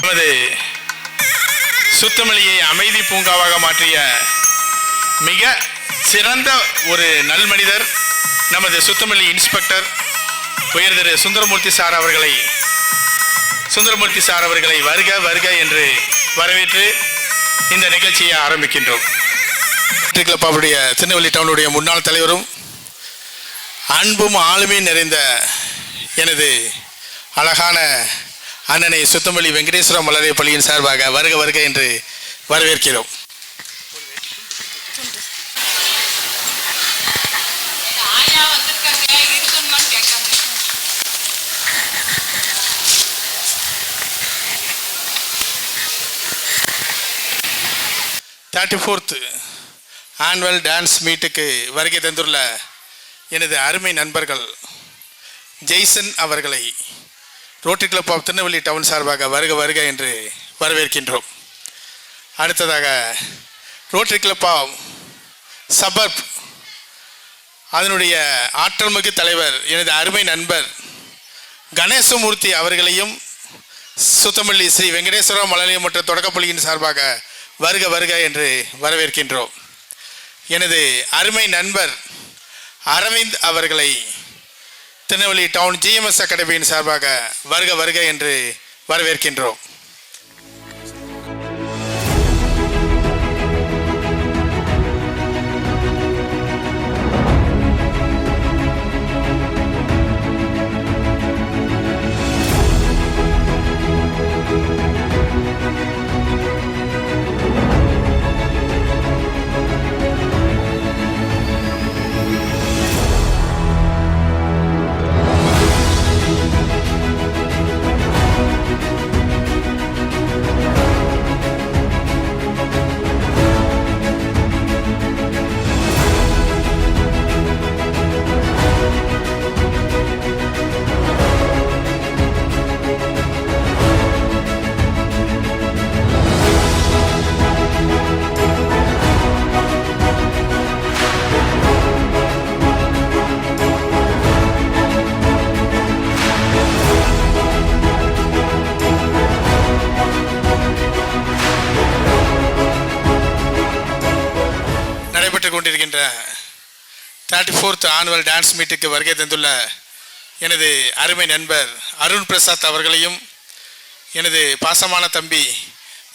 நமது சுத்தமல்லியை அமைதி பூங்காவாக மாற்றிய மிக சிறந்த ஒரு நல்மனிதர் நமது சுத்தமல்லி இன்ஸ்பெக்டர் உயர் திரு சுந்தரமூர்த்தி சார் அவர்களை வருக வருக என்று வரவேற்று இந்த நிகழ்ச்சியை ஆரம்பிக்கின்றோம். கிளப்பாவுடைய திருநெல்வேலி டவுனுடைய முன்னாள் தலைவரும் அன்பும் ஆளுமையும் நிறைந்த எனது அழகான அண்ணனை சுத்தமல்லி வெங்கடேஸ்வர மலரை பள்ளியின் சார்பாக வருக வருக என்று வரவேற்கிறோம். ஆனுவல் டான்ஸ் மீட்டுக்கு வருகை தந்துள்ள எனது அருமை நண்பர்கள் ஜெய்சன் அவர்களை Rotary club of Tirunelveli town சார்பாக வருக வருக என்று வரவேற்கின்றோம். அடுத்ததாக ரோட்டரி கிளப் ஆஃப் சபர்ப் அதனுடைய ஆற்றல்மிகு தலைவர் எனது அருமை நண்பர் கணேசமூர்த்தி அவர்களையும் சுத்தமல்லி ஸ்ரீ வெங்கடேஸ்வர மலரியம் மற்றும் தொடக்கப்பள்ளியின் சார்பாக வருக வருக என்று வரவேற்கின்றோம். எனது அருமை நண்பர் அரவிந்த் அவர்களை திருநெல்வேலி டவுன் GMS அகாடமியின் சார்பாக வருக வருக என்று வரவேற்கின்றோம். கொண்டிருக்கின்ற 34th ஆனுவல் டான்ஸ் மீட்டுக்கு வருகை தந்துள்ள எனது அருமை நண்பர் அருண் பிரசாத் அவர்களையும் எனது பாசமான தம்பி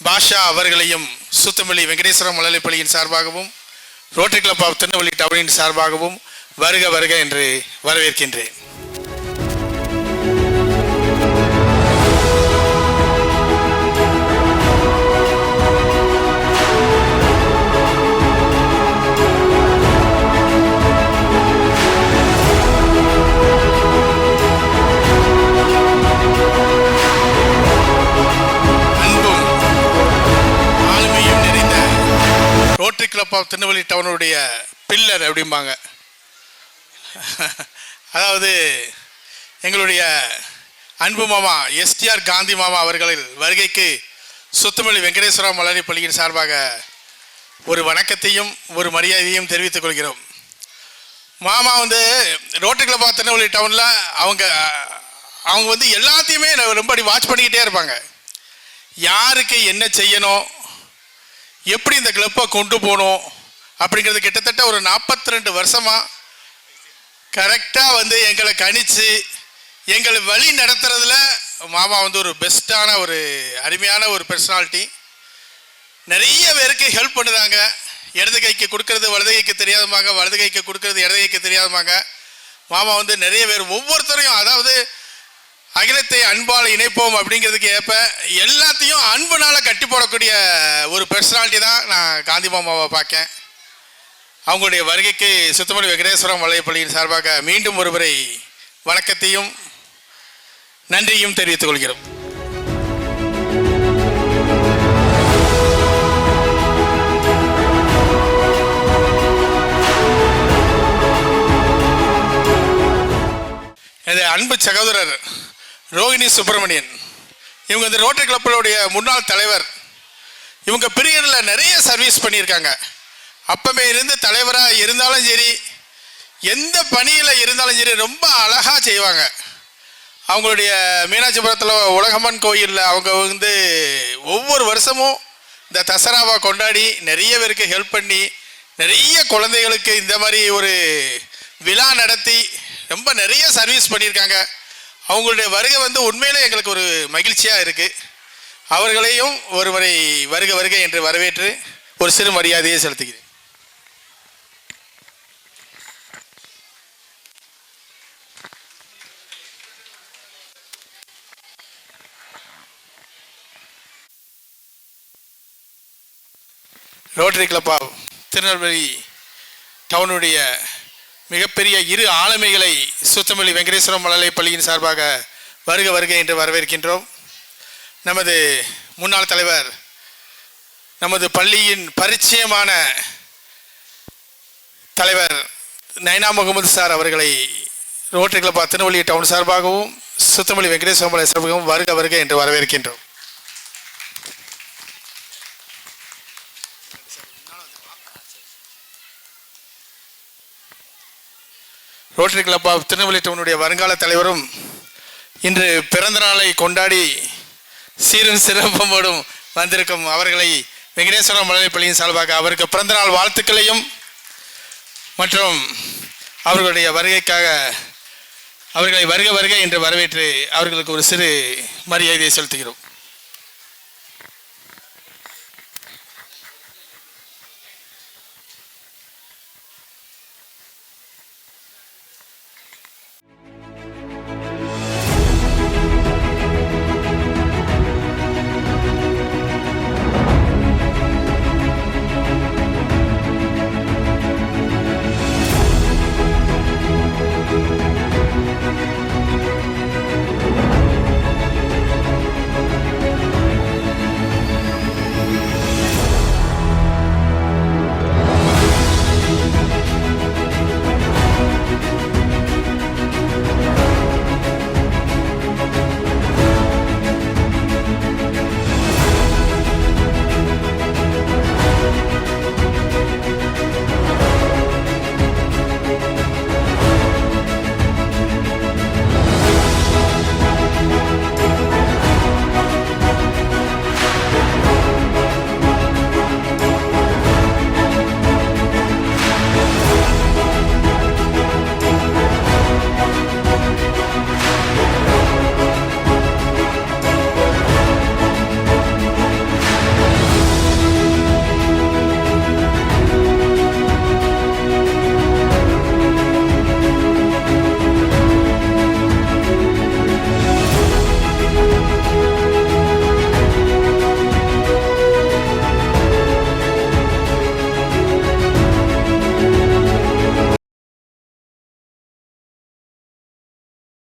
பாஷா அவர்களையும் சுத்தமல்லி வெங்கடேஸ்வர மலலை பள்ளியின் சார்பாகவும் ரோட்டரி கிளப் ஆஃப் திருநெல்வேலி டவுனின் சார்பாகவும் வருக வருக என்று வரவேற்கின்றேன். ரோட்டரி கிளப் ஆஃப் திருநெல்வேலி டவுனுடைய பில்லர் அப்படிம்பாங்க. அதாவது எங்களுடைய அன்பு மாமா STR காந்தி மாமா அவர்களின் வருகைக்கு சுத்தமல்லி வெங்கடேஸ்வர மலரி பள்ளியின் சார்பாக ஒரு வணக்கத்தையும் ஒரு மரியாதையும் தெரிவித்துக் கொள்கிறோம். மாமா ரோட்டரி கிளப் ஆஃப் திருநெல்வேலி டவுனில் அவங்க எல்லாத்தையுமே ரொம்ப வாட்ச் பண்ணிக்கிட்டே இருப்பாங்க. யாருக்கு என்ன செய்யணும், எப்படி இந்த கிளப்பை கொண்டு போகணும் அப்படிங்கிறது கிட்டத்தட்ட ஒரு 42 வருஷமாக கரெக்டாக எங்களை கணிச்சு எங்களை வழி நடத்துறதுல மாமா ஒரு பெஸ்ட்டான ஒரு அருமையான ஒரு பர்சனாலிட்டி. நிறைய பேருக்கு ஹெல்ப் பண்ணுறாங்க. இடது கைக்கு கொடுக்கறது வலது கைக்கு தெரியாதமாங்க, வலது கைக்கு கொடுக்கறது இடது கைக்கு தெரியாதமாங்க. மாமா நிறைய பேர் ஒவ்வொருத்தரையும், அதாவது அகிலத்தை அன்பால் இணைப்போம் அப்படிங்கிறதுக்கு ஏற்ப எல்லாத்தையும் அன்புனால் கட்டி போடக்கூடிய ஒரு பர்சனாலிட்டி தான் நான் காந்தி மாமாவை பார்க்கேன். அவங்களுடைய வருகைக்கு சுத்தமல்லி வெங்கடேஸ்வர மலை பள்ளியின் சார்பாக மீண்டும் ஒருமுறை வணக்கத்தையும் நன்றியும் தெரிவித்துக் கொள்கிறோம். எனது அன்பு சகோதரர் ரோஹிணி சுப்பிரமணியன், இவங்க ரோட்டரி கிளப்புடைய முன்னாள் தலைவர். இவங்க பீரியடில் நிறைய சர்வீஸ் பண்ணியிருக்காங்க. அப்பமே இருந்து தலைவராக இருந்தாலும் சரி, எந்த பணியில் இருந்தாலும் சரி ரொம்ப அழகாக செய்வாங்க. அவங்களுடைய மீனாட்சிபுரத்தில் உலகம்மன் கோயிலில் அவங்க வந்து ஒவ்வொரு வருஷமும் இந்த தசராவை கொண்டாடி நிறைய பேருக்கு ஹெல்ப் பண்ணி நிறைய குழந்தைகளுக்கு இந்த மாதிரி ஒரு விழா நடத்தி ரொம்ப நிறைய சர்வீஸ் பண்ணியிருக்காங்க. அவங்களுடைய வருகை வந்து உண்மையிலே எங்களுக்கு ஒரு மகிழ்ச்சியாக இருக்குது. அவர்களையும் ஒருவரை வருக வருக என்று வரவேற்று ஒரு சிறு மரியாதையை செலுத்துகிறேன். ரோட்டரி கிளப் ஆஃப் திருநெல்வேலி டவுனுடைய மிகப்பெரிய இரு ஆளுமைகளை சுத்தமல்லி வெங்கடேஸ்வரம் மழலை பள்ளியின் சார்பாக வருக வருக என்று வரவேற்கின்றோம். நமது முன்னாள் தலைவர், நமது பள்ளியின் பரிச்சயமான தலைவர் நைனா முகமது சார் அவர்களை Rotary club of Tirunelveli town சார்பாகவும் சுத்தமல்லி வெங்கடேஸ்வரம் மழலை சார்பாகவும் வருக வருக என்று வரவேற்கின்றோம். ரோட்டரி கிளப் ஆஃப் திருநெல்வேலி டவுனுடைய வருங்கால தலைவரும் இன்று பிறந்த நாளை கொண்டாடி சீரும் சிறப்போடும் வந்திருக்கும் அவர்களை வெங்கடேஸ்வரம் மழலை பள்ளியின் சார்பாக அவருக்கு பிறந்தநாள் வாழ்த்துக்களையும் மற்றும் அவர்களுடைய வருகைக்காக அவர்களை வருக வருக என்று வரவேற்று அவர்களுக்கு ஒரு சிறு மரியாதையை செலுத்துகிறோம்.